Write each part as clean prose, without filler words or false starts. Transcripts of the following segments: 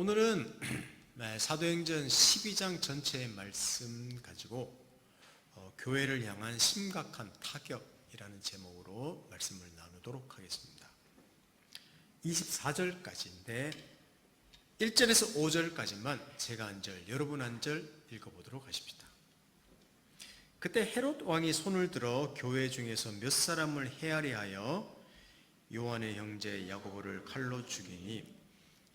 오늘은 사도행전 12장 전체의 말씀 가지고 교회를 향한 심각한 타격이라는 제목으로 말씀을 나누도록 하겠습니다. 24절까지인데 1절에서 5절까지만 제가 한 절, 여러분 한 절 읽어보도록 하십시다. 그때 헤롯 왕이 손을 들어 교회 중에서 몇 사람을 헤아려 하여 요한의 형제 야고보를 칼로 죽이니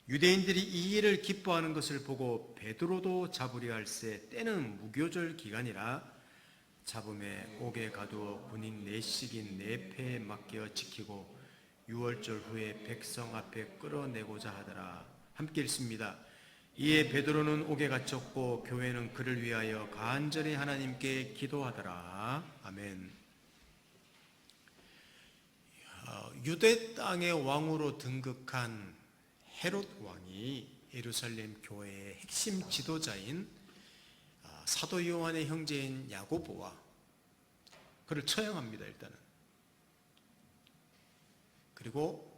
유대인들이 이 일을 기뻐하는 것을 보고 베드로도 잡으려 할새 때는 무교절 기간이라 잡음에 옥에 가두어 군인 4씩인 4패에 맡겨 지키고 6월절 후에 백성 앞에 끌어내고자 하더라. 함께 읽습니다. 이에 베드로는 옥에 갇혔고 교회는 그를 위하여 간절히 하나님께 기도하더라. 아멘. 유대 땅의 왕으로 등극한 헤롯 왕이 예루살렘 교회의 핵심 지도자인 사도 요한의 형제인 야고보와 그를 처형합니다. 일단은. 그리고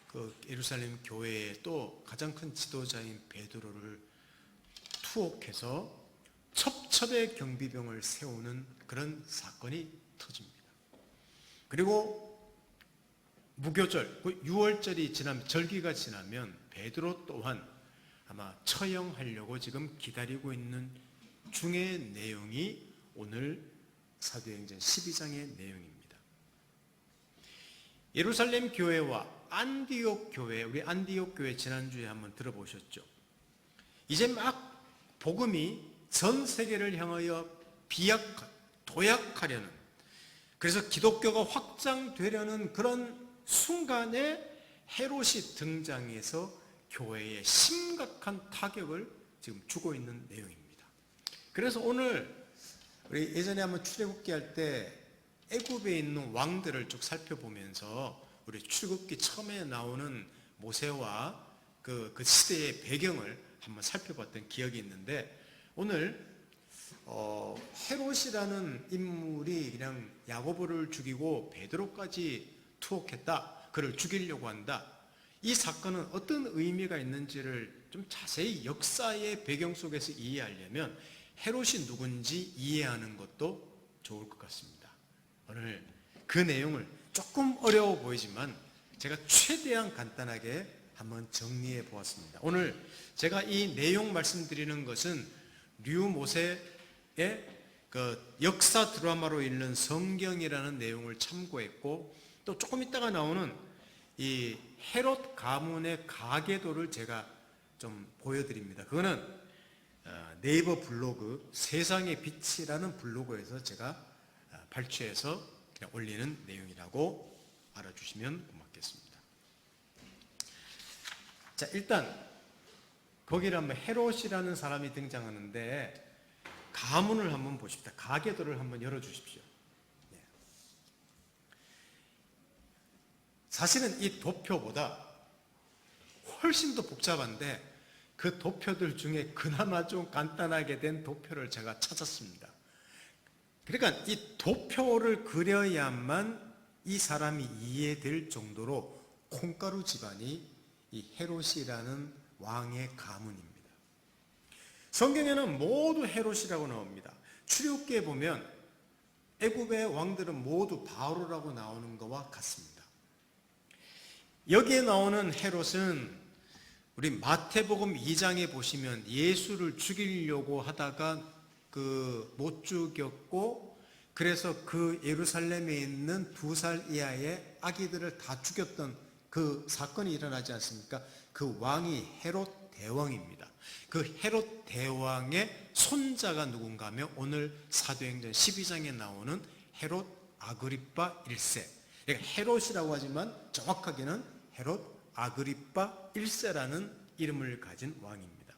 그 예루살렘 교회의 또 가장 큰 지도자인 베드로를 투옥해서 첩첩의 경비병을 세우는 그런 사건이 터집니다. 그리고 무교절, 6월절이 지나면, 절기가 지나면 베드로 또한 아마 처형하려고 지금 기다리고 있는 중의 내용이 오늘 사도행전 12장의 내용입니다. 예루살렘 교회와 안디옥 교회, 우리 안디옥 교회 지난주에 한번 들어보셨죠? 이제 막 복음이 전 세계를 향하여 도약하려는, 그래서 기독교가 확장되려는 그런 순간에 헤롯이 등장해서 교회에 심각한 타격을 지금 주고 있는 내용입니다. 그래서 오늘 우리 예전에 한번 출애굽기 할 때 애굽에 있는 왕들을 쭉 살펴보면서 우리 출애굽기 처음에 나오는 모세와 그 시대의 배경을 한번 살펴봤던 기억이 있는데, 오늘 헤롯이라는 인물이 그냥 야고보를 죽이고 베드로까지 투옥했다, 그를 죽이려고 한다, 이 사건은 어떤 의미가 있는지를 좀 자세히 역사의 배경 속에서 이해하려면 헤롯이 누군지 이해하는 것도 좋을 것 같습니다. 오늘 그 내용을 조금 어려워 보이지만 제가 최대한 간단하게 한번 정리해 보았습니다. 오늘 제가 이 내용 말씀드리는 것은 류모세의 그 역사 드라마로 읽는 성경이라는 내용을 참고했고, 또 조금 있다가 나오는 이 헤롯 가문의 가계도를 제가 좀 보여드립니다. 그거는 네이버 블로그 세상의 빛이라는 블로그에서 제가 발췌해서 그냥 올리는 내용이라고 알아주시면 고맙겠습니다. 자, 일단 거기를 한번 헤롯이라는 사람이 등장하는데 가문을 한번 보십시다. 가계도를 한번 열어주십시오. 사실은 이 도표보다 훨씬 더 복잡한데 그 도표들 중에 그나마 좀 간단하게 된 도표를 제가 찾았습니다. 그러니까 이 도표를 그려야만 이 사람이 이해될 정도로 콩가루 집안이 이 헤롯이라는 왕의 가문입니다. 성경에는 모두 헤롯이라고 나옵니다. 출애굽기에 보면 애굽의 왕들은 모두 바로라고 나오는 것과 같습니다. 여기에 나오는 헤롯은 우리 마태복음 2장에 보시면 예수를 죽이려고 하다가 못 죽였고, 그래서 그 예루살렘에 있는 2살 이하의 아기들을 다 죽였던 그 사건이 일어나지 않습니까? 그 왕이 헤롯 대왕입니다. 그 헤롯 대왕의 손자가 누군가 하면 오늘 사도행전 12장에 나오는 헤롯 아그리파 1세. 그러니까 헤롯이라고 하지만 정확하게는 헤롯 아그리파 1세라는 이름을 가진 왕입니다.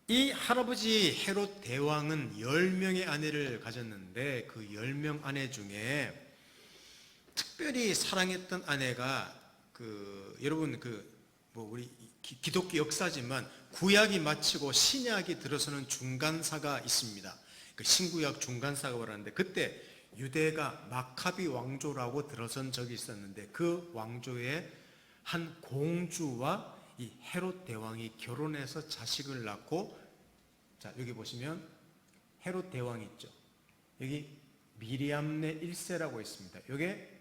이 할아버지 헤롯 대왕은 10명의 아내를 가졌는데 그 10명 아내 중에 특별히 사랑했던 아내가 여러분 우리 기독교 역사지만 구약이 마치고 신약이 들어서는 중간사가 있습니다. 그 신구약 중간사가 말하는데, 그때 유대가 마카비 왕조라고 들어선 적이 있었는데 그 왕조의 한 공주와 이 헤롯 대왕이 결혼해서 자식을 낳고, 자 여기 보시면 헤롯 대왕이 있죠. 여기 미리암네 1세라고 있습니다. 이게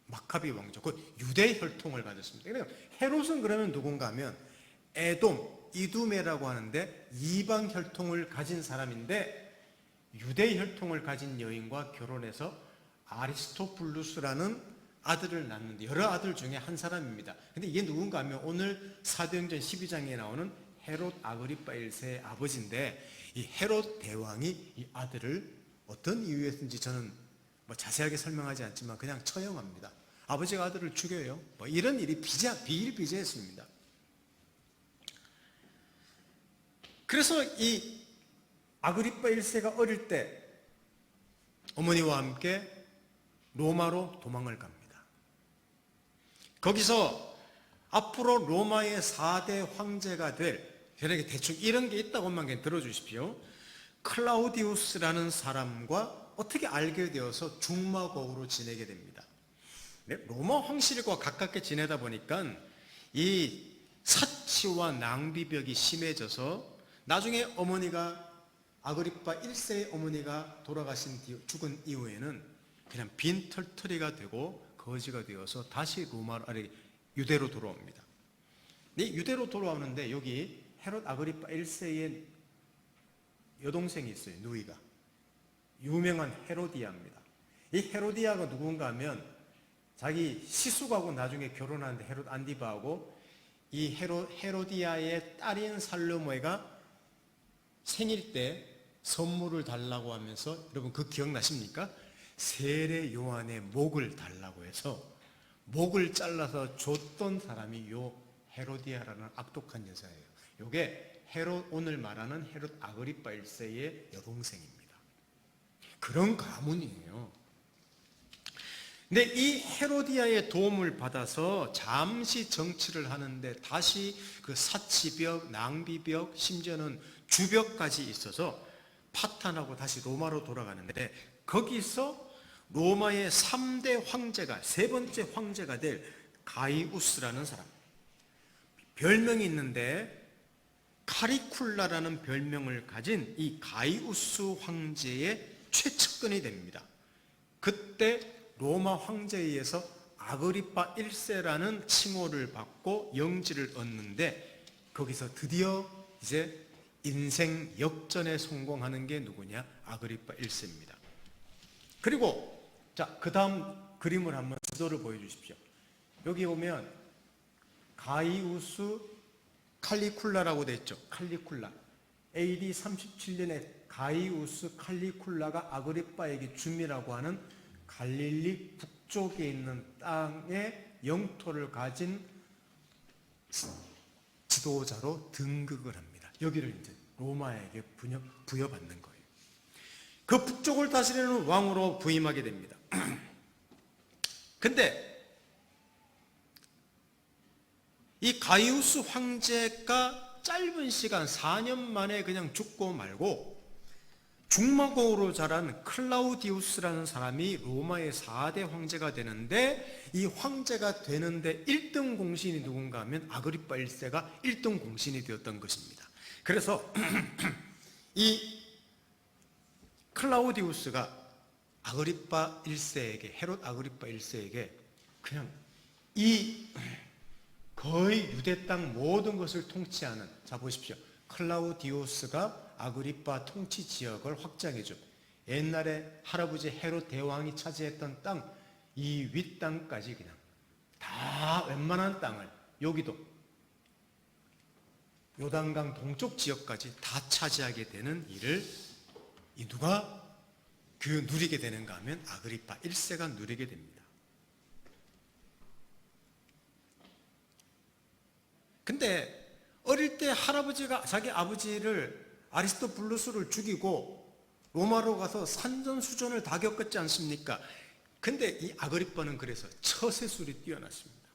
마카비 왕조, 그 유대 혈통을 가졌습니다. 그러니까 헤롯은 그러면 누군가 하면 에돔, 이두메라고 하는데 이방 혈통을 가진 사람인데, 유대 혈통을 가진 여인과 결혼해서 아리스토블루스라는 아들을 낳는데, 여러 아들 중에 한 사람입니다. 근데 이게 누군가 하면 오늘 사도행전 12장에 나오는 헤롯 아그리파 1세의 아버지인데, 이 헤롯 대왕이 이 아들을 어떤 이유에서인지 저는 뭐 자세하게 설명하지 않지만 그냥 처형합니다. 아버지가 아들을 죽여요. 뭐 이런 일이 비일비재했습니다. 그래서 이 아그리파 1세가 어릴 때 어머니와 함께 로마로 도망을 갑니다. 거기서 앞으로 로마의 4대 황제가 될, 여러분 대충 이런 게 있다고만 그냥 들어주십시오. 클라우디우스라는 사람과 어떻게 알게 되어서 중마고우로 지내게 됩니다. 로마 황실과 가깝게 지내다 보니까 이 사치와 낭비벽이 심해져서 나중에 어머니가 아그리파 1세의 어머니가 죽은 이후에는 그냥 빈털터리가 되고 거지가 되어서 다시 유대로 돌아옵니다. 유대로 돌아오는데 여기 헤롯 아그리파 1세의 여동생이 있어요. 누이가 유명한 헤로디아입니다. 이 헤로디아가 누군가 하면 자기 시숙하고 나중에 결혼하는데 헤롯 안디바하고 이 헤로디아의 딸인 살로메가 생일 때 선물을 달라고 하면서, 여러분 그 기억나십니까? 세례 요한의 목을 달라고 해서 목을 잘라서 줬던 사람이 요 헤로디아라는 악독한 여자예요. 요게 오늘 말하는 헤롯 아그리파 1세의 여동생입니다. 그런 가문이에요. 근데 이 헤로디아의 도움을 받아서 잠시 정치를 하는데 다시 그 사치벽, 낭비벽, 심지어는 주벽까지 있어서 파탄하고 다시 로마로 돌아가는데, 거기서 로마의 3대 황제가, 세 번째 황제가 될 가이우스라는 사람, 별명이 있는데 카리쿨라라는 별명을 가진 이 가이우스 황제의 최측근이 됩니다. 그때 로마 황제에 의해서 아그리파 1세라는 칭호를 받고 영지를 얻는데, 거기서 드디어 이제 인생 역전에 성공하는 게 누구냐? 아그리파 1세입니다. 그리고 자, 그 다음 그림을 한번 지도를 보여주십시오. 여기 보면 가이우스 칼리쿨라라고 되어 있죠. 칼리쿨라. AD 37년에 가이우스 칼리쿨라가 아그리파에게 줌이라고 하는 갈릴리 북쪽에 있는 땅에 영토를 가진 지도자로 등극을 합니다. 여기를 이제 로마에게 부여받는 거예요. 그 북쪽을 다스리는 왕으로 부임하게 됩니다. 근데 이 가이우스 황제가 짧은 시간 4년 만에 그냥 죽고 말고, 중마고우로 자란 클라우디우스라는 사람이 로마의 4대 황제가 되는데, 이 황제가 되는데 1등 공신이 누군가 하면 아그리파 1세가 1등 공신이 되었던 것입니다. 그래서 이 클라우디우스가 아그리파 1세에게, 헤롯 아그리파 1세에게 그냥 이 거의 유대 땅 모든 것을 통치하는, 자 보십시오. 클라우디우스가 아그리파 통치 지역을 확장해줘. 옛날에 할아버지 헤롯 대왕이 차지했던 땅, 이 윗땅까지 그냥 다 웬만한 땅을, 여기도 요단강 동쪽 지역까지 다 차지하게 되는 일을 누가 누리게 되는가 하면 아그리파 1세가 누리게 됩니다. 근데 어릴 때 할아버지가 자기 아버지를 아리스토블루스를 죽이고 로마로 가서 산전수전을 다 겪었지 않습니까? 근데 이 아그리파는 그래서 처세술이 뛰어났습니다.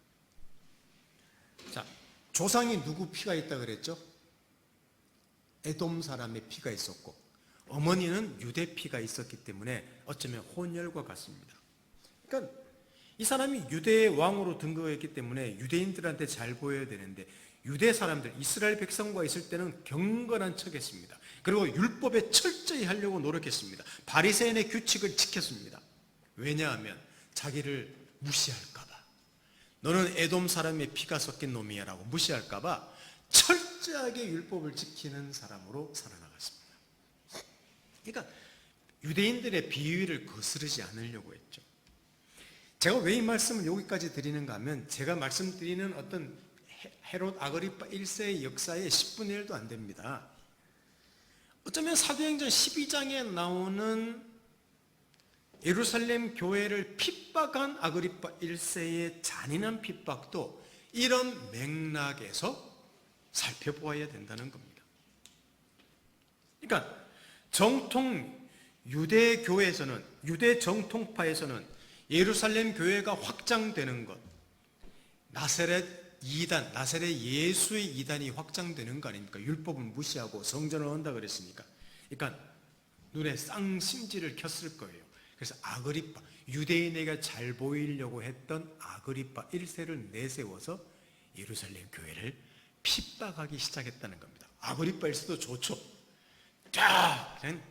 자, 조상이 누구 피가 있다 그랬죠? 에돔 사람의 피가 있었고, 어머니는 유대 피가 있었기 때문에 어쩌면 혼혈과 같습니다. 그러니까 이 사람이 유대의 왕으로 등극했기 때문에 유대인들한테 잘 보여야 되는데 유대 사람들, 이스라엘 백성과 있을 때는 경건한 척했습니다. 그리고 율법에 철저히 하려고 노력했습니다. 바리새인의 규칙을 지켰습니다. 왜냐하면 자기를 무시할까 봐. 너는 에돔 사람의 피가 섞인 놈이야 라고 무시할까 봐 철저하게 율법을 지키는 사람으로 살아나갔습니다. 그러니까 유대인들의 비위를 거스르지 않으려고 했죠. 제가 왜 이 말씀을 여기까지 드리는가 하면 제가 말씀드리는 어떤 헤롯 아그리파 1세의 역사의 10분의 1도 안 됩니다. 어쩌면 사도행전 12장에 나오는 예루살렘 교회를 핍박한 아그리파 1세의 잔인한 핍박도 이런 맥락에서 살펴보아야 된다는 겁니다. 그러니까 정통 유대 교회에서는, 유대 정통파에서는 예루살렘 교회가 확장되는 것, 나사렛 이단, 나사렛 예수의 이단이 확장되는 거 아닙니까? 율법을 무시하고 성전을 한다 그랬으니까. 그러니까 눈에 쌍심지를 켰을 거예요. 그래서 아그리파, 유대인에게 잘 보이려고 했던 아그리파 1세를 내세워서 예루살렘 교회를 핍박하기 시작했다는 겁니다. 아그리파 1세도 좋죠. 그냥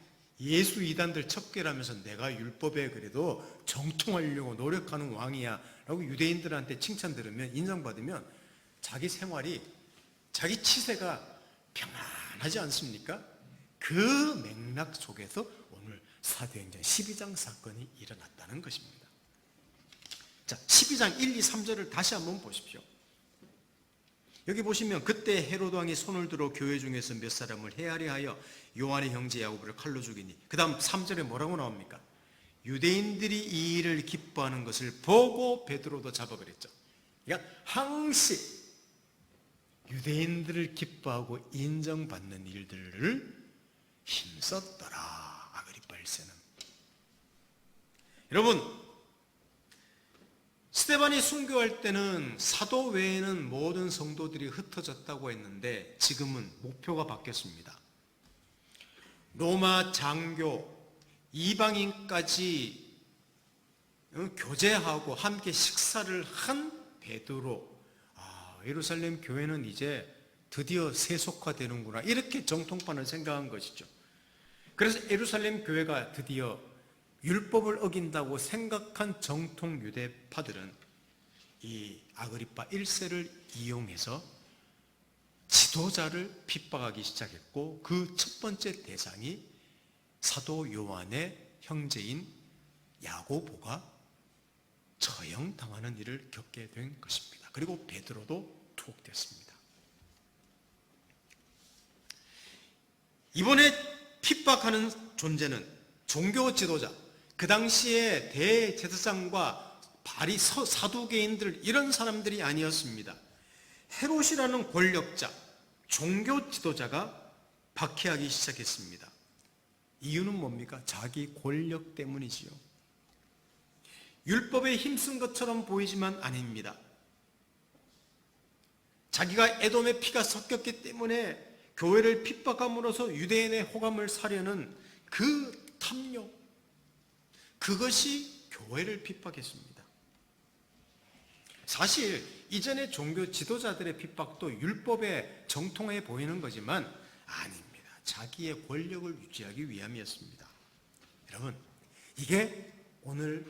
예수 이단들 척결하면서 내가 율법에 그래도 정통하려고 노력하는 왕이야 라고 유대인들한테 칭찬 들으면, 인정받으면 자기 생활이, 자기 치세가 평안하지 않습니까? 그 맥락 속에서 오늘 사도행전 12장 사건이 일어났다는 것입니다. 자, 12장 1, 2, 3절을 다시 한번 보십시오. 여기 보시면 그때 헤로드 왕이 손을 들어 교회 중에서 몇 사람을 헤아려 하여 요한의 형제 야고보를 칼로 죽이니, 그 다음 3절에 뭐라고 나옵니까? 유대인들이 이 일을 기뻐하는 것을 보고 베드로도 잡아버렸죠. 그러니까 항시 유대인들을 기뻐하고 인정받는 일들을 힘썼더라, 아그리파 1세는. 여러분, 스데반이 순교할 때는 사도 외에는 모든 성도들이 흩어졌다고 했는데 지금은 목표가 바뀌었습니다. 로마 장교, 이방인까지 교제하고 함께 식사를 한 베드로, 예루살렘 교회는 이제 드디어 세속화되는구나, 이렇게 정통파는 생각한 것이죠. 그래서 예루살렘 교회가 드디어 율법을 어긴다고 생각한 정통 유대파들은 이 아그리파 1세를 이용해서 지도자를 핍박하기 시작했고, 그 첫 번째 대상이 사도 요한의 형제인 야고보가 처형당하는 일을 겪게 된 것입니다. 그리고 베드로도 투옥됐습니다. 이번에 핍박하는 존재는 종교 지도자, 그 당시에 대제사장과 사두개인들, 이런 사람들이 아니었습니다. 헤롯이라는 권력자, 종교 지도자가 박해하기 시작했습니다. 이유는 뭡니까? 자기 권력 때문이지요. 율법에 힘쓴 것처럼 보이지만 아닙니다. 자기가 에돔의 피가 섞였기 때문에 교회를 핍박함으로써 유대인의 호감을 사려는 그 탐욕, 그것이 교회를 핍박했습니다. 사실 이전의 종교 지도자들의 핍박도 율법에 정통해 보이는 거지만 아닙니다. 자기의 권력을 유지하기 위함이었습니다. 여러분, 이게 오늘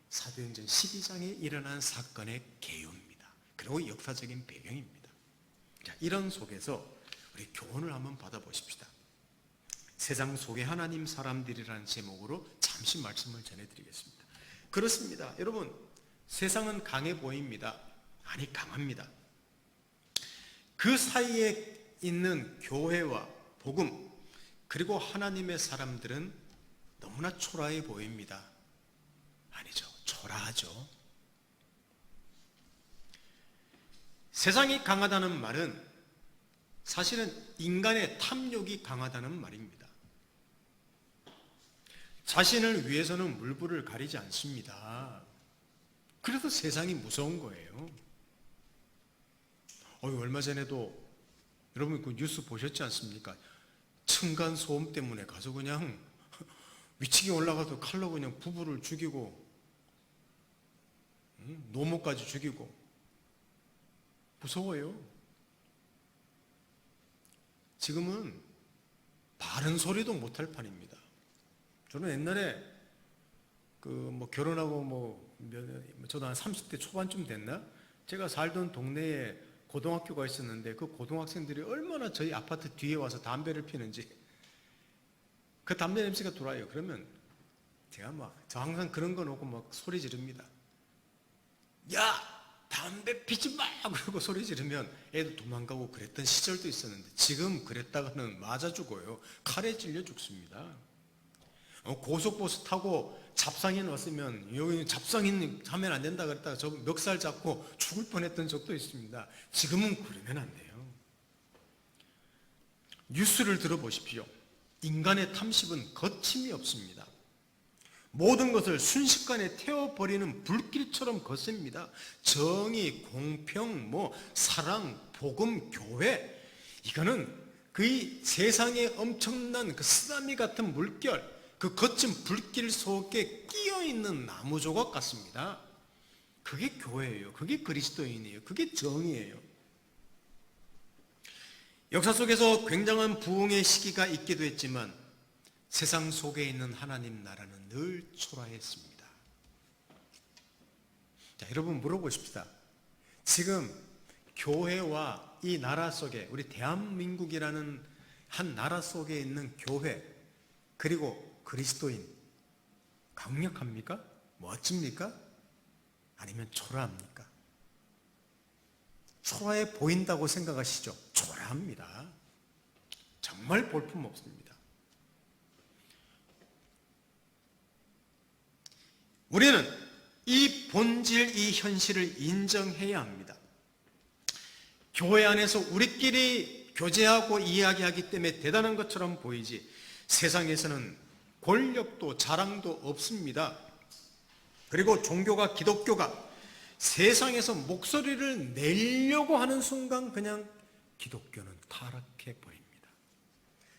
사도행전 12장에 일어난 사건의 개요입니다. 그리고 역사적인 배경입니다. 자, 이런 속에서 우리 교훈을 한번 받아보십시다. 세상 속의 하나님 사람들이라는 제목으로 잠시 말씀을 전해드리겠습니다. 그렇습니다. 여러분, 세상은 강해 보입니다. 아니, 강합니다. 그 사이에 있는 교회와 복음, 그리고 하나님의 사람들은 너무나 초라해 보입니다. 아니죠. 초라하죠. 세상이 강하다는 말은 사실은 인간의 탐욕이 강하다는 말입니다. 자신을 위해서는 물불을 가리지 않습니다. 그래서 세상이 무서운 거예요. 얼마 전에도 여러분 그 뉴스 보셨지 않습니까? 층간 소음 때문에 가서 그냥 위층에 올라가서 칼로 그냥 부부를 죽이고 노모까지 죽이고 무서워요. 지금은 바른 소리도 못할 판입니다. 저는 옛날에 결혼하고 저도 한 30대 초반쯤 됐나? 제가 살던 동네에 고등학교가 있었는데 그 고등학생들이 얼마나 저희 아파트 뒤에 와서 담배를 피는지, 그 담배 냄새가 돌아요. 그러면 제가 저 항상 그런 거 놓고 소리 지릅니다. 야! 담배 피지 마! 그러고 소리 지르면 애도 도망가고 그랬던 시절도 있었는데, 지금 그랬다가는 맞아 죽어요. 칼에 찔려 죽습니다. 고속버스 타고 잡상인 왔으면 여기 잡상인 하면 안 된다 그랬다가 저 멱살 잡고 죽을 뻔했던 적도 있습니다. 지금은 그러면 안 돼요. 뉴스를 들어보십시오. 인간의 탐심은 거침이 없습니다. 모든 것을 순식간에 태워버리는 불길처럼 거셉니다. 정의, 공평, 사랑, 복음, 교회, 이거는 그 세상에 엄청난 그 쓰나미 같은 물결, 그 거친 불길 속에 끼어있는 나무 조각 같습니다. 그게 교회예요. 그게 그리스도인이에요. 그게 정의예요. 역사 속에서 굉장한 부흥의 시기가 있기도 했지만 세상 속에 있는 하나님 나라는 늘 초라했습니다. 자, 여러분 물어보십시다. 지금 교회와 이 나라 속에, 우리 대한민국이라는 한 나라 속에 있는 교회 그리고 그리스도인 강력합니까? 멋집니까? 아니면 초라합니까? 초라해 보인다고 생각하시죠? 초라합니다. 정말 볼품없습니다. 우리는 이 본질, 이 현실을 인정해야 합니다. 교회 안에서 우리끼리 교제하고 이야기하기 때문에 대단한 것처럼 보이지, 세상에서는 권력도 자랑도 없습니다. 그리고 종교가, 기독교가 세상에서 목소리를 내려고 하는 순간 그냥 기독교는 타락해 버립니다.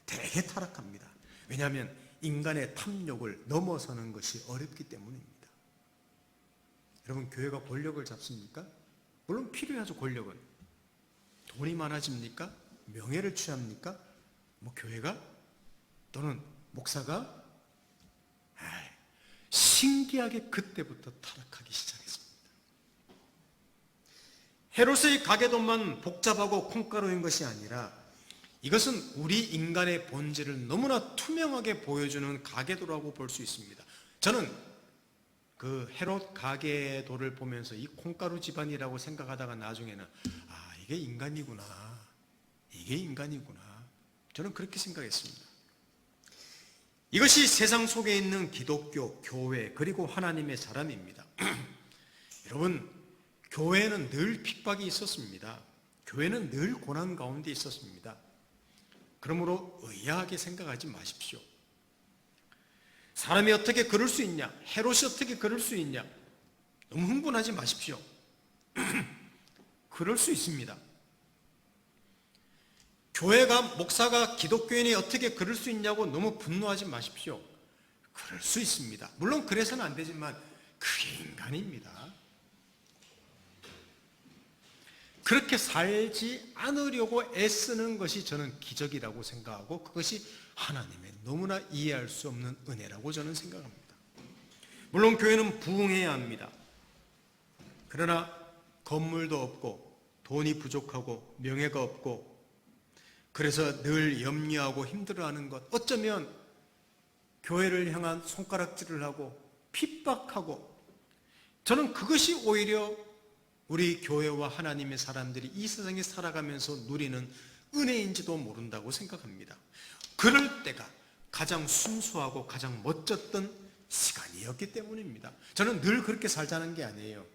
되게 타락합니다. 왜냐하면 인간의 탐욕을 넘어서는 것이 어렵기 때문입니다. 여러분, 교회가 권력을 잡습니까? 물론 필요하죠. 권력은. 돈이 많아집니까? 명예를 취합니까? 교회가? 또는 목사가? 신기하게 그때부터 타락하기 시작했습니다. 헤롯의 가계도만 복잡하고 콩가루인 것이 아니라 이것은 우리 인간의 본질을 너무나 투명하게 보여주는 가계도라고 볼 수 있습니다. 저는 그 헤롯 가계도를 보면서 이 콩가루 집안이라고 생각하다가 나중에는 이게 인간이구나. 이게 인간이구나. 저는 그렇게 생각했습니다. 이것이 세상 속에 있는 기독교, 교회, 그리고 하나님의 사람입니다. 여러분, 교회는 늘 핍박이 있었습니다. 교회는 늘 고난 가운데 있었습니다. 그러므로 의아하게 생각하지 마십시오. 사람이 어떻게 그럴 수 있냐? 헤롯이 어떻게 그럴 수 있냐? 너무 흥분하지 마십시오. 그럴 수 있습니다. 교회가, 목사가, 기독교인이 어떻게 그럴 수 있냐고 너무 분노하지 마십시오. 그럴 수 있습니다. 물론 그래서는 안 되지만 그게 인간입니다. 그렇게 살지 않으려고 애쓰는 것이 저는 기적이라고 생각하고, 그것이 하나님의 너무나 이해할 수 없는 은혜라고 저는 생각합니다. 물론 교회는 부흥해야 합니다. 그러나 건물도 없고 돈이 부족하고 명예가 없고 그래서 늘 염려하고 힘들어하는 것, 어쩌면 교회를 향한 손가락질을 하고 핍박하고, 저는 그것이 오히려 우리 교회와 하나님의 사람들이 이 세상에 살아가면서 누리는 은혜인지도 모른다고 생각합니다. 그럴 때가 가장 순수하고 가장 멋졌던 시간이었기 때문입니다. 저는 늘 그렇게 살자는 게 아니에요.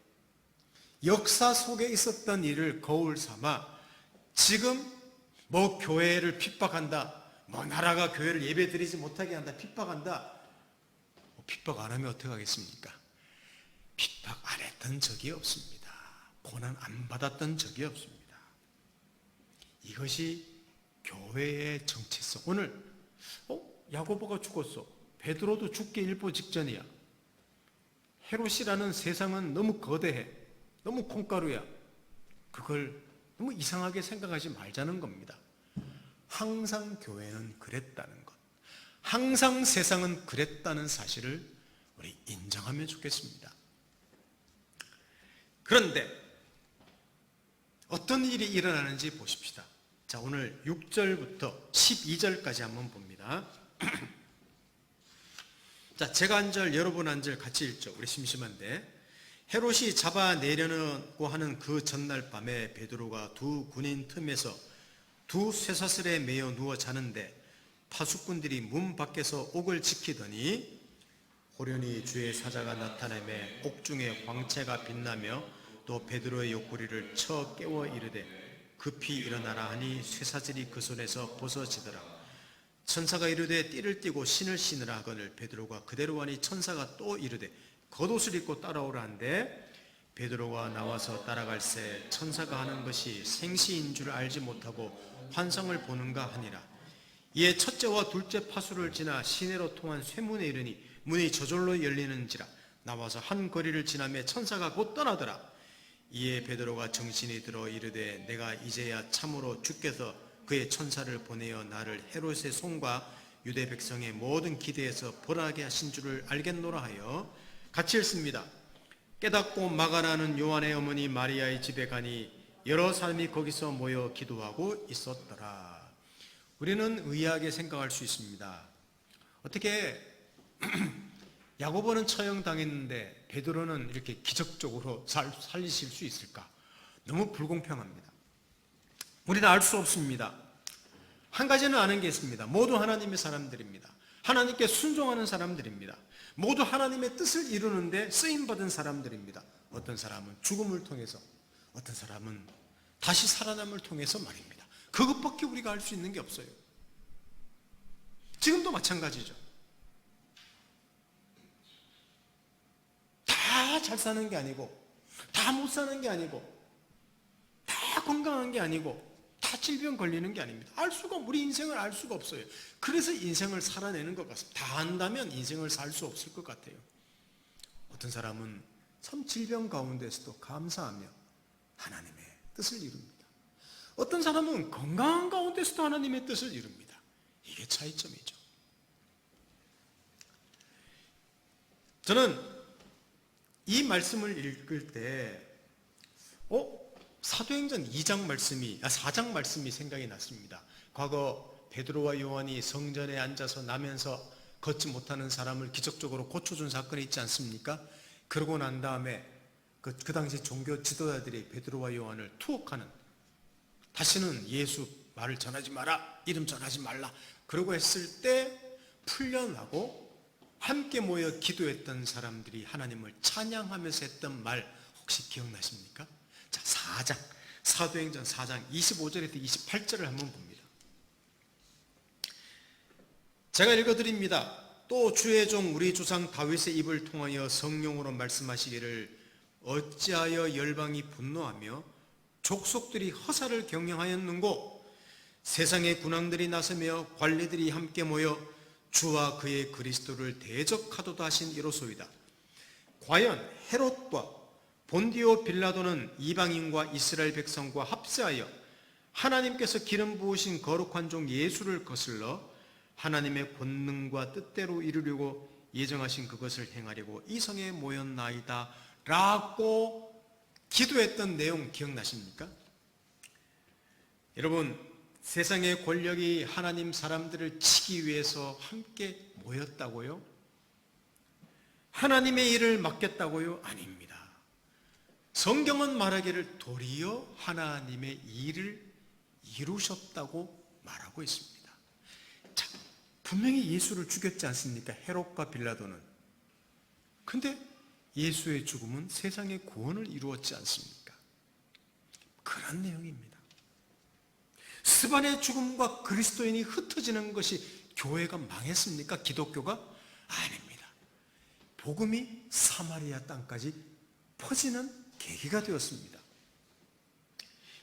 역사 속에 있었던 일을 거울 삼아 지금 교회를 핍박한다, 나라가 교회를 예배드리지 못하게 한다, 핍박한다. 핍박 안 하면 어떻게 하겠습니까? 핍박 안 했던 적이 없습니다. 고난 안 받았던 적이 없습니다. 이것이 교회의 정체성. 오늘 야고보가 죽었어. 베드로도 죽기 일보 직전이야. 헤롯이라는 세상은 너무 거대해, 너무 콩가루야. 그걸 너무 이상하게 생각하지 말자는 겁니다. 항상 교회는 그랬다는 것, 항상 세상은 그랬다는 사실을 우리 인정하면 좋겠습니다. 그런데 어떤 일이 일어나는지 보십시다. 자, 오늘 6절부터 12절까지 한번 봅니다. 자, 제가 한 절, 여러분 한 절 같이 읽죠. 우리 심심한데. 헤롯이 잡아내려고 하는 그 전날 밤에 베드로가 두 군인 틈에서 두 쇠사슬에 매여 누워 자는데 파수꾼들이 문 밖에서 옥을 지키더니 호련히 주의 사자가 나타나며 옥중에 광채가 빛나며 또 베드로의 옆구리를 쳐 깨워 이르되 급히 일어나라 하니 쇠사슬이 그 손에서 벗어지더라. 천사가 이르되 띠를 띠고 신을 신으라 하거늘 베드로가 그대로 하니 천사가 또 이르되 겉옷을 입고 따라오라 한데 베드로가 나와서 따라갈새 천사가 하는 것이 생시인 줄 알지 못하고 환상을 보는가 하니라. 이에 첫째와 둘째 파수를 지나 시내로 통한 쇠문에 이르니 문이 저절로 열리는지라. 나와서 한 거리를 지나며 천사가 곧 떠나더라. 이에 베드로가 정신이 들어 이르되 내가 이제야 참으로 주께서 그의 천사를 보내어 나를 헤롯의 손과 유대 백성의 모든 기대에서 벌하게 하신 줄을 알겠노라 하여 같이 읽습니다. 깨닫고 마가라는 요한의 어머니 마리아의 집에 가니 여러 사람이 거기서 모여 기도하고 있었더라. 우리는 의아하게 생각할 수 있습니다. 어떻게 야고보는 처형당했는데 베드로는 이렇게 기적적으로 살리실 수 있을까? 너무 불공평합니다. 우리는 알 수 없습니다. 한 가지는 아는 게 있습니다. 모두 하나님의 사람들입니다. 하나님께 순종하는 사람들입니다. 모두 하나님의 뜻을 이루는데 쓰임받은 사람들입니다. 어떤 사람은 죽음을 통해서, 어떤 사람은 다시 살아남을 통해서 말입니다. 그것밖에 우리가 알 수 있는 게 없어요. 지금도 마찬가지죠. 다 잘 사는 게 아니고, 다 못 사는 게 아니고, 다 건강한 게 아니고, 다 질병 걸리는 게 아닙니다. 우리 인생을 알 수가 없어요. 그래서 인생을 살아내는 것 같습니다. 다 안다면 인생을 살 수 없을 것 같아요. 어떤 사람은 참 질병 가운데서도 감사하며 하나님의 뜻을 이룹니다. 어떤 사람은 건강한 가운데서도 하나님의 뜻을 이룹니다. 이게 차이점이죠. 저는 이 말씀을 읽을 때 사도행전 4장 말씀이 생각이 났습니다. 과거 베드로와 요한이 성전에 앉아서 나면서 걷지 못하는 사람을 기적적으로 고쳐준 사건이 있지 않습니까? 그러고 난 다음에 그 당시 종교 지도자들이 베드로와 요한을 투옥하는, 다시는 예수 말을 전하지 마라, 이름 전하지 말라, 그러고 했을 때 풀려나고 함께 모여 기도했던 사람들이 하나님을 찬양하면서 했던 말 혹시 기억나십니까? 자, 사도행전 4장 25절에서 28절을 한번 봅니다. 제가 읽어드립니다. 또 주의 종 우리 조상 다윗의 입을 통하여 성령으로 말씀하시기를 어찌하여 열방이 분노하며 족속들이 허사를 경영하였는고 세상의 군왕들이 나서며 관리들이 함께 모여 주와 그의 그리스도를 대적하도다 하신 이로소이다. 과연 헤롯과 본디오 빌라도는 이방인과 이스라엘 백성과 합세하여 하나님께서 기름 부으신 거룩한 종 예수를 거슬러 하나님의 권능과 뜻대로 이루려고 예정하신 그것을 행하려고 이 성에 모였나이다 라고 기도했던 내용 기억나십니까? 여러분, 세상의 권력이 하나님 사람들을 치기 위해서 함께 모였다고요? 하나님의 일을 맡겼다고요? 아닙니다. 성경은 말하기를 도리어 하나님의 일을 이루셨다고 말하고 있습니다. 자, 분명히 예수를 죽였지 않습니까? 헤롯과 빌라도는. 근데 예수의 죽음은 세상의 구원을 이루었지 않습니까? 그런 내용입니다. 스바의 죽음과 그리스도인이 흩어지는 것이 교회가 망했습니까? 기독교가? 아닙니다. 복음이 사마리아 땅까지 퍼지는 계기가 되었습니다.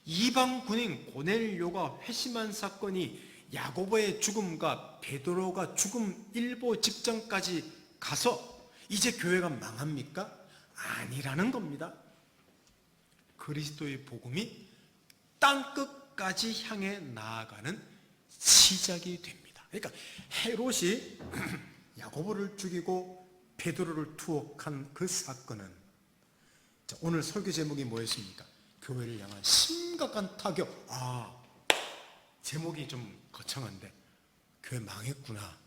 이방 군인 고넬료가 회심한 사건이 야고보의 죽음과 베드로가 죽음 일보 직전까지 가서 이제 교회가 망합니까? 아니라는 겁니다. 그리스도의 복음이 땅끝까지 향해 나아가는 시작이 됩니다. 그러니까 헤롯이 야고보를 죽이고 베드로를 투옥한 그 사건은, 오늘 설교 제목이 뭐였습니까? 교회를 향한 심각한 타격. 제목이 좀 거창한데 교회 망했구나.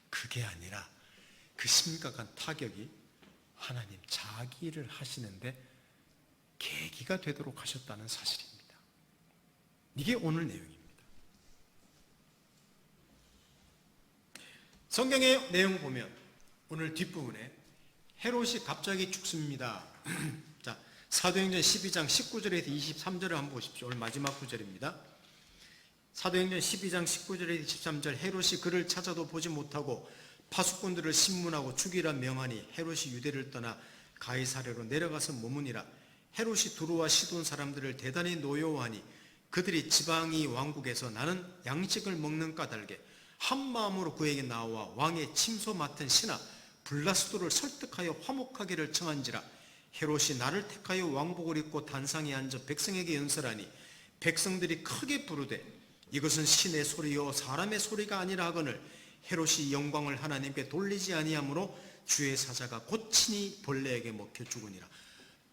그게 아니라 그 심각한 타격이 하나님 자기 일을 하시는데 계기가 되도록 하셨다는 사실입니다. 이게 오늘 내용입니다. 성경의 내용 보면 오늘 뒷부분에 헤롯이 갑자기 죽습니다. 자, 사도행전 12장 19절에서 23절을 한번 보십시오. 오늘 마지막 구절입니다. 사도행전 12장 19절에서 23절, 헤롯이 그를 찾아도 보지 못하고 파수꾼들을 신문하고 죽이라 명하니 헤롯이 유대를 떠나 가이사랴로 내려가서 머무니라. 헤롯이 두로와 시돈 사람들을 대단히 노여워하니 그들이 지방이 왕국에서 나는 양식을 먹는 까닭에 한 마음으로 그에게 나와 왕의 침소 맡은 신하 블라스도를 설득하여 화목하기를 청한지라. 헤롯이 나를 택하여 왕복을 입고 단상에 앉아 백성에게 연설하니 백성들이 크게 부르되 이것은 신의 소리요 사람의 소리가 아니라 하거늘 헤롯이 영광을 하나님께 돌리지 아니하므로 주의 사자가 고친히 벌레에게 먹혀 죽으니라.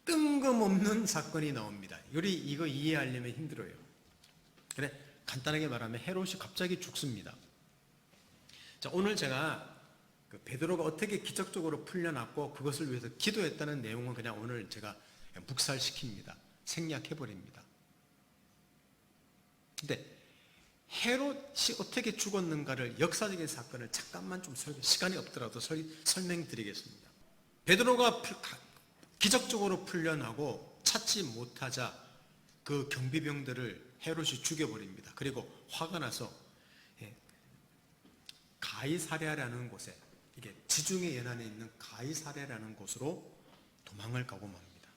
뜬금없는 사건이 나옵니다. 우리 이거 이해하려면 힘들어요. 그래, 간단하게 말하면 헤롯이 갑자기 죽습니다. 자, 오늘 제가 그 베드로가 어떻게 기적적으로 풀려났고 그것을 위해서 기도했다는 내용은 그냥 오늘 제가 묵살시킵니다. 생략해버립니다. 근데 헤롯이 어떻게 죽었는가를, 역사적인 사건을 잠깐만 좀 시간이 없더라도 설명드리겠습니다. 베드로가 기적적으로 풀려나고 찾지 못하자 그 경비병들을 헤롯이 죽여버립니다. 그리고 화가 나서 가이사랴라는 곳에, 이게 지중해 연안에 있는 가이사랴라는 곳으로 도망을 가고 맙니다.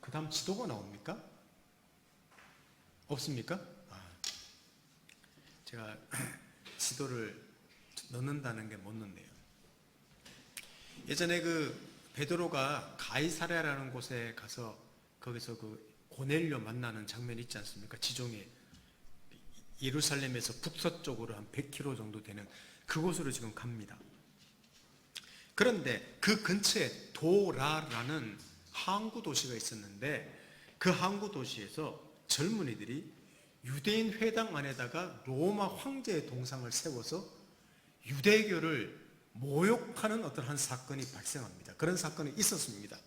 그 다음 지도가 나옵니까? 없습니까? 제가 지도를 넣는다는 게 못 넣네요. 예전에 그 베드로가 가이사랴라는 곳에 가서 거기서 그 고넬료 만나는 장면이 있지 않습니까? 지중해 예루살렘에서 북서쪽으로 한 100km 정도 되는 그곳으로 지금 갑니다. 그런데 그 근처에 도라라는 항구 도시가 있었는데 그 항구 도시에서 젊은이들이 유대인 회당 안에다가 로마 황제의 동상을 세워서 유대교를 모욕하는 어떤 한 사건이 발생합니다. 그런 사건이 있었습니다.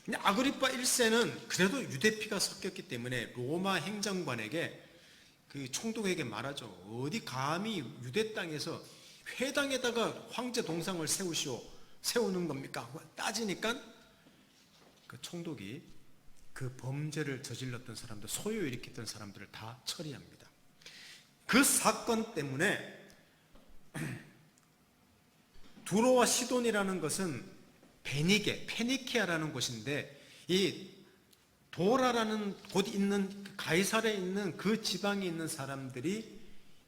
근데 아그리파 1세는 그래도 유대피가 섞였기 때문에 로마 행정관에게, 그 총독에게 말하죠. 어디 감히 유대 땅에서 회당에다가 황제 동상을 세우는 겁니까? 따지니까 그 총독이 그 범죄를 저질렀던 사람들, 소요 일으켰던 사람들을 다 처리합니다. 그 사건 때문에 두로와 시돈이라는 것은 페니키아라는 곳인데, 이 도라라는 곳 있는 가이사랴에 있는 그 지방에 있는 사람들이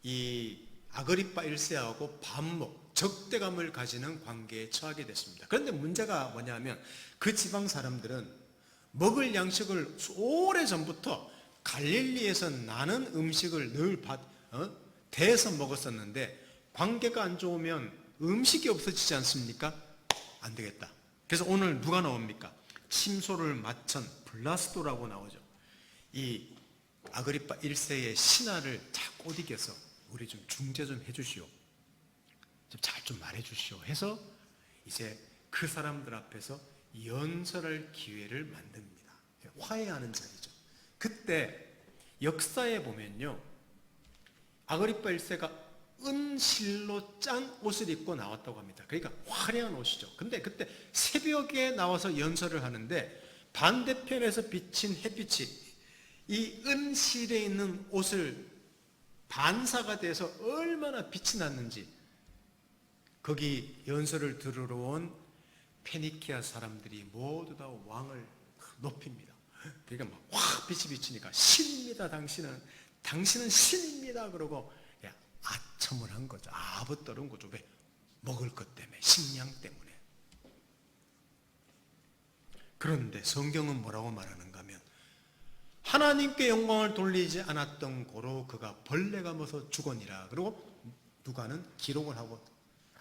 이 아그리파 1세하고 반목, 적대감을 가지는 관계에 처하게 됐습니다. 그런데 문제가 뭐냐면 그 지방 사람들은 먹을 양식을 오래전부터 갈릴리에서 나는 음식을 늘 대해서 먹었었는데 관계가 안 좋으면 음식이 없어지지 않습니까? 안 되겠다. 그래서 오늘 누가 나옵니까? 침소를 맡은 블라스도라고 나오죠. 이 아그리파 1세의 신하를 잘 꼬드겨서 우리 좀 중재 좀 해주시오. 좀 잘 좀 말해주시오 해서 이제 그 사람들 앞에서 연설할 기회를 만듭니다. 화해하는 자리죠. 그때 역사에 보면요, 아그리파 1세가 은실로 짠 옷을 입고 나왔다고 합니다. 그러니까 화려한 옷이죠. 근데 그때 새벽에 나와서 연설을 하는데 반대편에서 비친 햇빛이 이 은실에 있는 옷을 반사가 돼서 얼마나 빛이 났는지 거기 연설을 들으러 온 페니키아 사람들이 모두 다 왕을 높입니다. 그러니까 막 확 빛이 비치니까 신입니다. 당신은 신입니다. 그러고 아첨을 한 거죠. 아부 떨은 거죠. 왜? 먹을 것 때문에, 식량 때문에. 그런데 성경은 뭐라고 말하는가 하면 하나님께 영광을 돌리지 않았던 고로 그가 벌레가 먹어서 죽으니라. 그리고 누가는 기록을 하고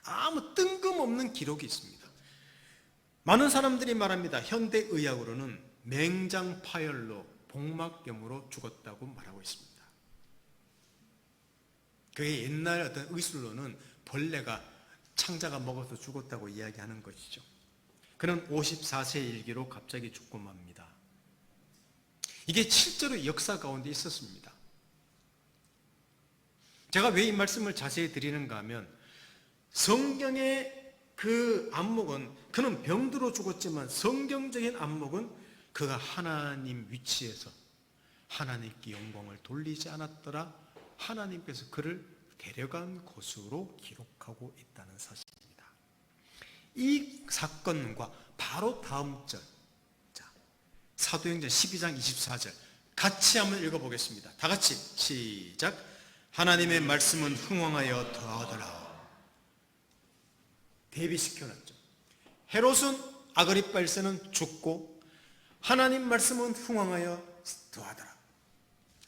아무 뜬금없는 기록이 있습니다. 많은 사람들이 말합니다. 현대의학으로는 맹장 파열로 복막염으로 죽었다고 말하고 있습니다. 그게 옛날 어떤 의술로는 벌레가 창자가 먹어서 죽었다고 이야기하는 것이죠. 그는 54세 일기로 갑자기 죽고 맙니다. 이게 실제로 역사 가운데 있었습니다. 제가 왜 이 말씀을 자세히 드리는가 하면 성경의 그 안목은 그는 병들어 죽었지만 성경적인 안목은 그가 하나님 위치에서 하나님께 영광을 돌리지 않았더라 하나님께서 그를 데려간 곳으로 기록하고 있다는 사실입니다. 이 사건과 바로 다음 절, 사도행전 12장 24절 같이 한번 읽어보겠습니다. 다 같이 시작. 하나님의 말씀은 흥왕하여 더하더라. 대비시켜놨죠. 헤롯은 아그리파 1세는 죽고 하나님 말씀은 흥왕하여 더하더라.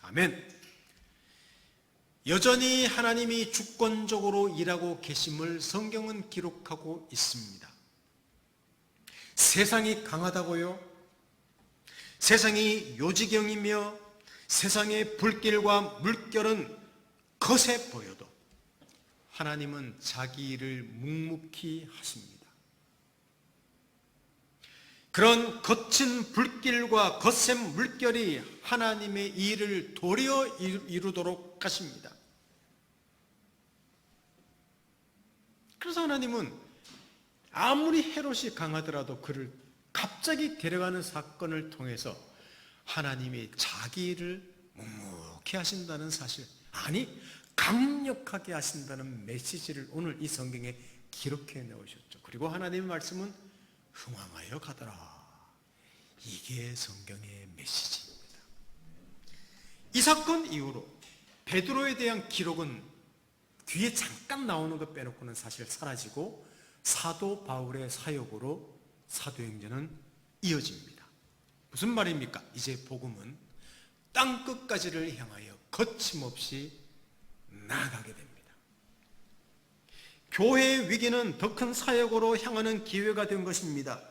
아멘. 여전히 하나님이 주권적으로 일하고 계심을 성경은 기록하고 있습니다. 세상이 강하다고요? 세상이 요지경이며 세상의 불길과 물결은 거세 보여도 하나님은 자기 일을 묵묵히 하십니다. 그런 거친 불길과 거센 물결이 하나님의 일을 도리어 이루도록 하십니다. 그래서 하나님은 아무리 헤롯이 강하더라도 그를 갑자기 데려가는 사건을 통해서 하나님이 자기 일을 묵묵히 하신다는 사실, 아니 강력하게 하신다는 메시지를 오늘 이 성경에 기록해 놓으셨죠. 그리고 하나님의 말씀은 흥왕하여 가더라. 이게 성경의 메시지입니다. 이 사건 이후로 베드로에 대한 기록은 뒤에 잠깐 나오는 것 빼놓고는 사실 사라지고 사도 바울의 사역으로 사도행전은 이어집니다. 무슨 말입니까? 이제 복음은 땅끝까지를 향하여 거침없이 나아가게 됩니다. 교회의 위기는 더 큰 사역으로 향하는 기회가 된 것입니다.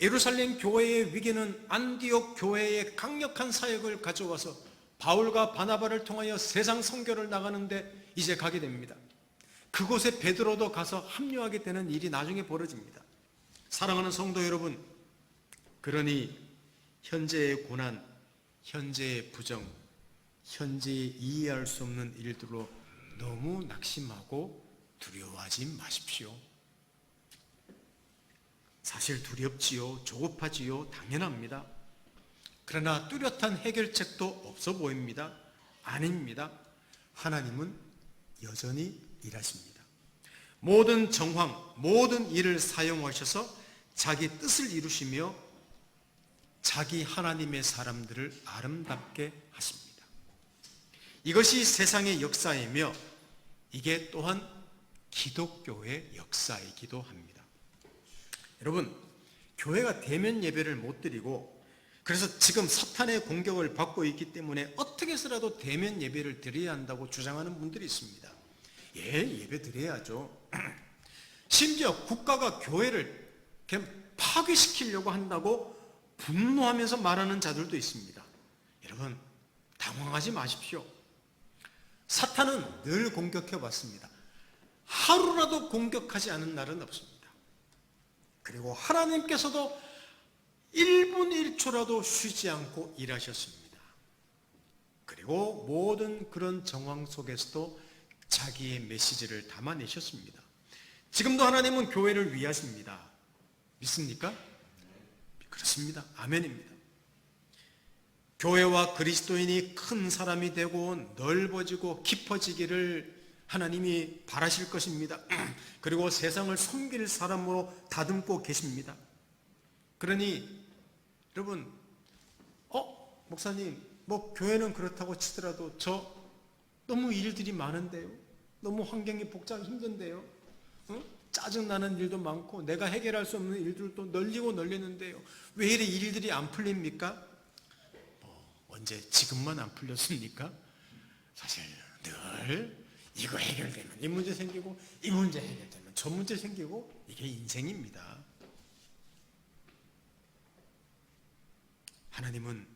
예루살렘 교회의 위기는 안디옥 교회의 강력한 사역을 가져와서 바울과 바나바를 통하여 세상 선교를 나가는데 이제 가게 됩니다. 그곳에 베드로도 가서 합류하게 되는 일이 나중에 벌어집니다. 사랑하는 성도 여러분, 그러니 현재의 고난, 현재의 부정, 현재의 이해할 수 없는 일들로 너무 낙심하고 두려워하지 마십시오. 사실 두렵지요, 조급하지요, 당연합니다. 그러나 뚜렷한 해결책도 없어 보입니다. 아닙니다. 하나님은 여전히 일하십니다. 모든 정황, 모든 일을 사용하셔서 자기 뜻을 이루시며 자기 하나님의 사람들을 아름답게 하십니다. 이것이 세상의 역사이며 이게 또한 기독교의 역사이기도 합니다. 여러분, 교회가 대면 예배를 못 드리고 그래서 지금 사탄의 공격을 받고 있기 때문에 어떻게 해서라도 대면 예배를 드려야 한다고 주장하는 분들이 있습니다. 예배 드려야죠. 심지어 국가가 교회를 파괴시키려고 한다고 분노하면서 말하는 자들도 있습니다. 여러분, 당황하지 마십시오. 사탄은 늘 공격해 왔습니다. 하루라도 공격하지 않은 날은 없습니다. 그리고 하나님께서도 1분 1초라도 쉬지 않고 일하셨습니다. 그리고 모든 그런 정황 속에서도 자기의 메시지를 담아내셨습니다. 지금도 하나님은 교회를 위하십니다. 믿습니까? 그렇습니다. 아멘입니다. 교회와 그리스도인이 큰 사람이 되고 넓어지고 깊어지기를 하나님이 바라실 것입니다. 그리고 세상을 섬길 사람으로 다듬고 계십니다. 그러니 여러분, 목사님, 교회는 그렇다고 치더라도 너무 일들이 많은데요. 너무 환경이 복잡 힘든데요. 짜증나는 일도 많고 내가 해결할 수 없는 일들도 널리고 널리는데요. 왜 이래 일들이 안 풀립니까? 언제 지금만 안 풀렸습니까? 사실 늘 이거 해결되면 이 문제 생기고 이 문제 해결되면 저 문제 생기고 이게 인생입니다. 하나님은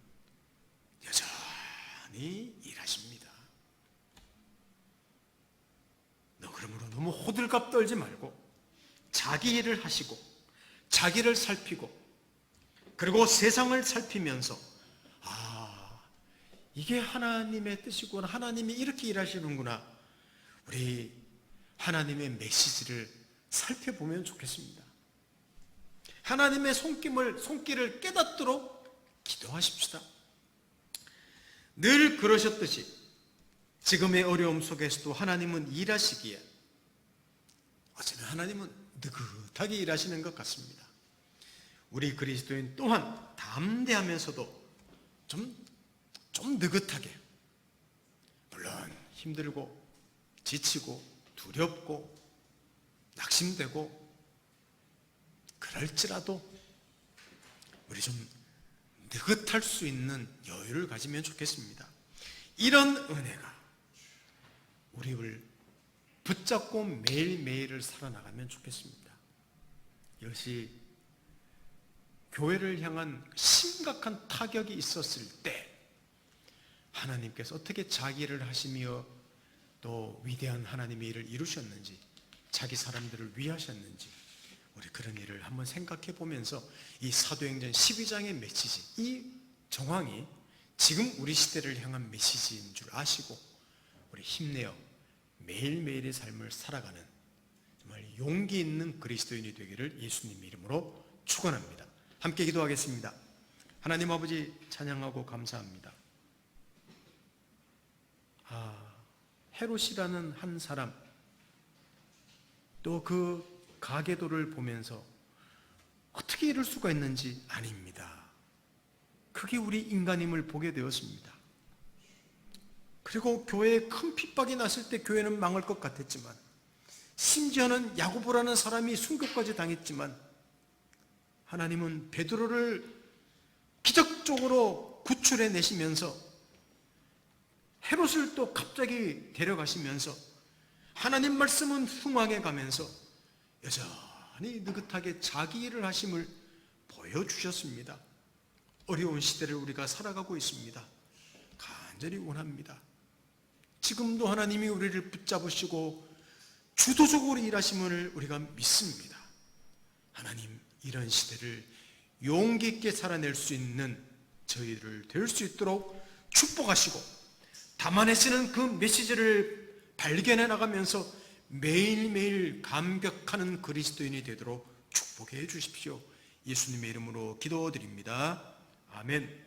여전히 일하십니다. 그러므로 너무 호들갑 떨지 말고 자기 일을 하시고 자기를 살피고 그리고 세상을 살피면서 이게 하나님의 뜻이구나, 하나님이 이렇게 일하시는구나, 우리 하나님의 메시지를 살펴보면 좋겠습니다. 하나님의 손길을 깨닫도록 기도하십시다. 늘 그러셨듯이 지금의 어려움 속에서도 하나님은 일하시기에 어쩌면 하나님은 느긋하게 일하시는 것 같습니다. 우리 그리스도인 또한 담대하면서도 좀 느긋하게, 물론 힘들고 지치고 두렵고 낙심되고 그럴지라도 우리 좀 느긋할 수 있는 여유를 가지면 좋겠습니다. 이런 은혜가 우리를 붙잡고 매일매일을 살아나가면 좋겠습니다. 이것이 교회를 향한 심각한 타격이 있었을 때 하나님께서 어떻게 자기를 하시며 또 위대한 하나님의 일을 이루셨는지, 자기 사람들을 위하셨는지, 우리 그런 일을 한번 생각해 보면서 이 사도행전 12장의 메시지, 이 정황이 지금 우리 시대를 향한 메시지인 줄 아시고 우리 힘내어 매일매일의 삶을 살아가는 정말 용기 있는 그리스도인이 되기를 예수님 이름으로 축원합니다. 함께 기도하겠습니다. 하나님 아버지, 찬양하고 감사합니다. 헤롯이라는 한 사람, 또 그 가계도를 보면서 어떻게 이럴 수가 있는지 아닙니다. 그게 우리 인간임을 보게 되었습니다. 그리고 교회에 큰 핍박이 났을 때 교회는 망할 것 같았지만, 심지어는 야고보라는 사람이 순교까지 당했지만 하나님은 베드로를 기적적으로 구출해 내시면서 헤롯을 또 갑자기 데려가시면서 하나님 말씀은 흥황해 가면서 여전히 느긋하게 자기 일을 하심을 보여주셨습니다. 어려운 시대를 우리가 살아가고 있습니다. 간절히 원합니다. 지금도 하나님이 우리를 붙잡으시고 주도적으로 일하심을 우리가 믿습니다. 하나님, 이런 시대를 용기 있게 살아낼 수 있는 저희를 될 수 있도록 축복하시고 담아내시는 그 메시지를 발견해 나가면서 매일매일 감격하는 그리스도인이 되도록 축복해 주십시오. 예수님의 이름으로 기도드립니다. 아멘.